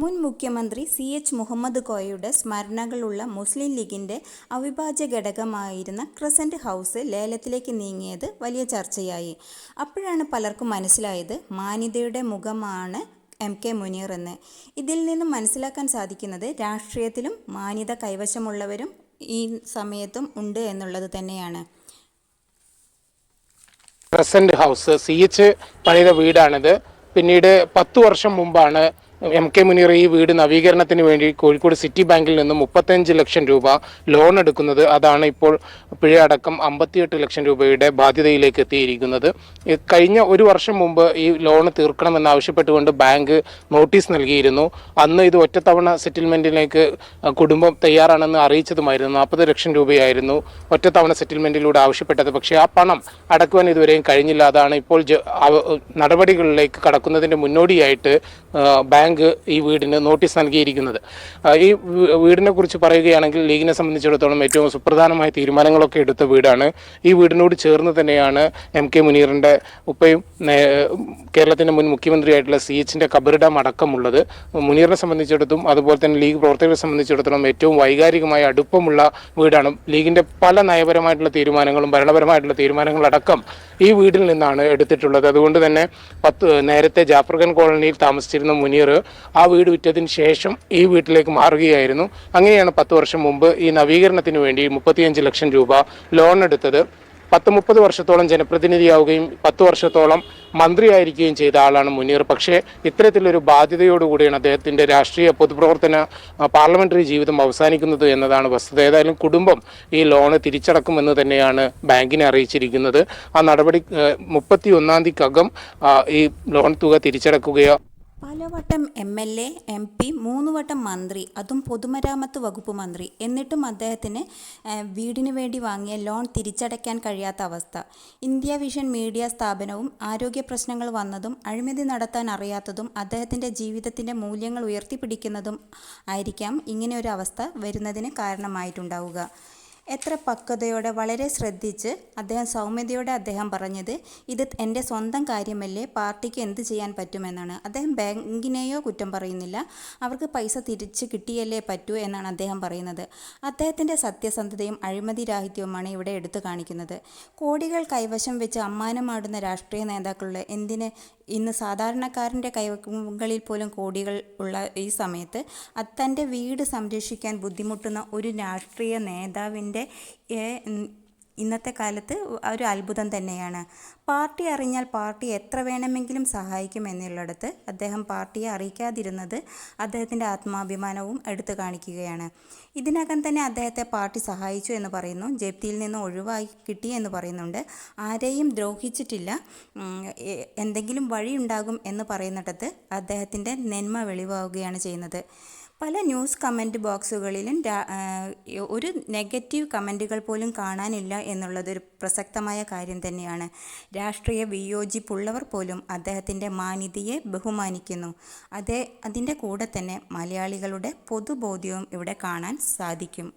മുൻ മുഖ്യമന്ത്രി സി.എച്ച്. മുഹമ്മദ് കോയയുടെ സ്മരണകളുള്ള മുസ്ലിം ലീഗിന്റെ അവിഭാജ്യ ഘടകമായിരുന്ന ക്രസന്റ് ഹൗസ് ലേലത്തിലേക്ക് നീങ്ങിയത് വലിയ ചർച്ചയായി. അപ്പോഴാണ് പലർക്കും മനസ്സിലായത് മാന്യതയുടെ മുഖമാണ് എം.കെ. മുനീർ എന്ന്. ഇതിൽ നിന്നും മനസ്സിലാക്കാൻ സാധിക്കുന്നത് രാഷ്ട്രീയത്തിലും മാന്യത കൈവശമുള്ളവരും ഈ സമയത്തും ഉണ്ട് എന്നുള്ളത് തന്നെയാണ്. Crescent house C. പണിത വീടാണിത്. പിന്നീട് 10 വർഷം മുമ്പാണ് എം.കെ. മുനീർ ഈ വീട് നവീകരണത്തിന് വേണ്ടി കോഴിക്കോട് സിറ്റി ബാങ്കിൽ നിന്നും 35 ലക്ഷം രൂപ ലോൺ എടുക്കുന്നത്. അതാണ് ഇപ്പോൾ പിഴയടക്കം 58 ലക്ഷം രൂപയുടെ ബാധ്യതയിലേക്ക് എത്തിയിരിക്കുന്നത്. കഴിഞ്ഞ 1 വർഷം മുമ്പ് ഈ ലോൺ തീർക്കണമെന്നാവശ്യപ്പെട്ടുകൊണ്ട് ബാങ്ക് നോട്ടീസ് നൽകിയിരുന്നു. അന്ന് ഇത് ഒറ്റത്തവണ സെറ്റിൽമെന്റിലേക്ക് കുടുംബം തയ്യാറാണെന്ന് അറിയിച്ചതുമായിരുന്നു. 40 ലക്ഷം രൂപയായിരുന്നു ഒറ്റത്തവണ സെറ്റിൽമെന്റിലൂടെ ആവശ്യപ്പെട്ടത്. പക്ഷേ ആ പണം അടക്കുവാൻ ഇതുവരെയും കഴിഞ്ഞില്ല. അതാണ് ഇപ്പോൾ നടപടികളിലേക്ക് കടക്കുന്നതിൻ്റെ മുന്നോടിയായിട്ട് ബാങ്ക് ഈ വീടിന് നോട്ടീസ് നൽകിയിരിക്കുന്നത്. ഈ വീടിനെ കുറിച്ച് പറയുകയാണെങ്കിൽ ലീഗിനെ സംബന്ധിച്ചിടത്തോളം ഏറ്റവും സുപ്രധാനമായ തീരുമാനങ്ങളൊക്കെ എടുത്ത വീടാണ്. ഈ വീടിനോട് ചേർന്ന് തന്നെയാണ് എം.കെ. മുനീറിൻ്റെ ഉപ്പയും കേരളത്തിൻ്റെ മുൻ മുഖ്യമന്ത്രിയായിട്ടുള്ള സി.എച്ചിൻ്റെ ഖബറിടം അടക്കമുള്ളത്. മുനീറിനെ സംബന്ധിച്ചിടത്തോളം അതുപോലെ തന്നെ ലീഗ് പ്രവർത്തകരെ സംബന്ധിച്ചിടത്തോളം ഏറ്റവും വൈകാരികമായ അടുപ്പമുള്ള വീടാണ്. ലീഗിൻ്റെ പല നയപരമായിട്ടുള്ള തീരുമാനങ്ങളും ഭരണപരമായിട്ടുള്ള തീരുമാനങ്ങളടക്കം ഈ വീടിൽ നിന്നാണ് എടുത്തിട്ടുള്ളത്. അതുകൊണ്ട് തന്നെ നേരത്തെ ജാഫർഖാൻ കോളനിയിൽ താമസിച്ചിരുന്ന മുനീർ ആ വീട് വിറ്റതിന് ശേഷം ഈ വീട്ടിലേക്ക് മാറുകയായിരുന്നു. അങ്ങനെയാണ് 10 വർഷം മുമ്പ് ഈ നവീകരണത്തിന് വേണ്ടി 35 ലക്ഷം രൂപ ലോൺ എടുത്തത്. 30 വർഷത്തോളം ജനപ്രതിനിധിയാവുകയും 10 വർഷത്തോളം മന്ത്രിയായിരിക്കുകയും ചെയ്ത ആളാണ് മുനീർ. പക്ഷേ ഇത്തരത്തിലൊരു ബാധ്യതയോടുകൂടിയാണ് അദ്ദേഹത്തിൻ്റെ രാഷ്ട്രീയ പൊതുപ്രവർത്തന പാർലമെന്ററി ജീവിതം അവസാനിക്കുന്നത് എന്നതാണ് വസ്തുത. ഏതായാലും കുടുംബം ഈ ലോണ് തിരിച്ചടക്കുമെന്ന് തന്നെയാണ് ബാങ്കിനെ അറിയിച്ചിരിക്കുന്നത്. ആ നടപടി 31-ാം തീയതിക്കകം ഈ ലോൺ തുക തിരിച്ചടക്കുകയോ. പലവട്ടം എം.എൽ.എ, എം.പി, 3 വട്ടം മന്ത്രി, അതും പൊതുമരാമത്ത് വകുപ്പ് മന്ത്രി. എന്നിട്ടും അദ്ദേഹത്തിന് വീടിന് വേണ്ടി വാങ്ങിയ ലോൺ തിരിച്ചടയ്ക്കാൻ കഴിയാത്ത അവസ്ഥ. ഇന്ത്യ വിഷൻ മീഡിയ സ്ഥാപനവും ആരോഗ്യ പ്രശ്നങ്ങൾ വന്നതും അഴിമതി നടത്താൻ അറിയാത്തതും അദ്ദേഹത്തിൻ്റെ ജീവിതത്തിൻ്റെ മൂല്യങ്ങൾ ഉയർത്തിപ്പിടിക്കുന്നതും ആയിരിക്കാം ഇങ്ങനെ ഒരു അവസ്ഥ വരുന്നതിന് കാരണമായിട്ടുണ്ടാവുക. എത്ര പക്വതയോടെ വളരെ ശ്രദ്ധിച്ച് സൗമ്യതയോടെ അദ്ദേഹം പറഞ്ഞത് ഇത് എൻ്റെ സ്വന്തം കാര്യമല്ലേ, പാർട്ടിക്ക് എന്ത് ചെയ്യാൻ പറ്റുമെന്നാണ്. അദ്ദേഹം ബാങ്കിനെയോ കുറ്റം പറയുന്നില്ല, അവർക്ക് പൈസ തിരിച്ച് കിട്ടിയല്ലേ പറ്റൂ എന്നാണ് അദ്ദേഹം പറയുന്നത്. അദ്ദേഹത്തിൻ്റെ സത്യസന്ധതയും അഴിമതി രാഹിത്യവുമാണ് ഇവിടെ എടുത്തു കാണിക്കുന്നത്. കോടികൾ കൈവശം വെച്ച് അമ്മാനമാടുന്ന രാഷ്ട്രീയ നേതാക്കളുടെ എന്തിന് ഇന്ന് സാധാരണക്കാരൻ്റെ കൈകളിൽ പോലും കോടികൾ ഉള്ള ഈ സമയത്ത് തൻ്റെ വീട് സംരക്ഷിക്കാൻ ബുദ്ധിമുട്ടുന്ന ഒരു രാഷ്ട്രീയ നേതാവിൻ്റെ ഇന്നത്തെ കാലത്ത് ഒരു അത്ഭുതം തന്നെയാണ്. പാർട്ടി അറിഞ്ഞാൽ പാർട്ടി എത്ര വേണമെങ്കിലും സഹായിക്കും എന്നുള്ളിടത്ത് അദ്ദേഹം പാർട്ടിയെ അറിയിക്കാതിരുന്നത് അദ്ദേഹത്തിൻ്റെ ആത്മാഭിമാനവും എടുത്തു കാണിക്കുകയാണ്. ഇതിനകം തന്നെ അദ്ദേഹത്തെ പാർട്ടി സഹായിച്ചു എന്ന് പറയുന്നു, ജപ്തിയിൽ നിന്ന് ഒഴിവായി കിട്ടി എന്ന് പറയുന്നുണ്ട്. ആരെയും ദ്രോഹിച്ചിട്ടില്ല, എന്തെങ്കിലും വഴിയുണ്ടാകും എന്ന് പറയുന്നിടത്ത് അദ്ദേഹത്തിൻ്റെ നന്മ വെളിവാവുകയാണ് ചെയ്യുന്നത്. പല ന്യൂസ് കമൻറ്റ് ബോക്സുകളിലും ഒരു നെഗറ്റീവ് കമൻറ്റുകൾ പോലും കാണാനില്ല എന്നുള്ളതൊരു പ്രസക്തമായ കാര്യം തന്നെയാണ്. രാഷ്ട്രീയ വിയോജിപ്പുള്ളവർ പോലും അദ്ദേഹത്തിൻ്റെ മാന്യതയെ ബഹുമാനിക്കുന്നു. അതിൻ്റെ കൂടെ തന്നെ മലയാളികളുടെ പൊതുബോധ്യവും ഇവിടെ കാണാൻ സാധിക്കും.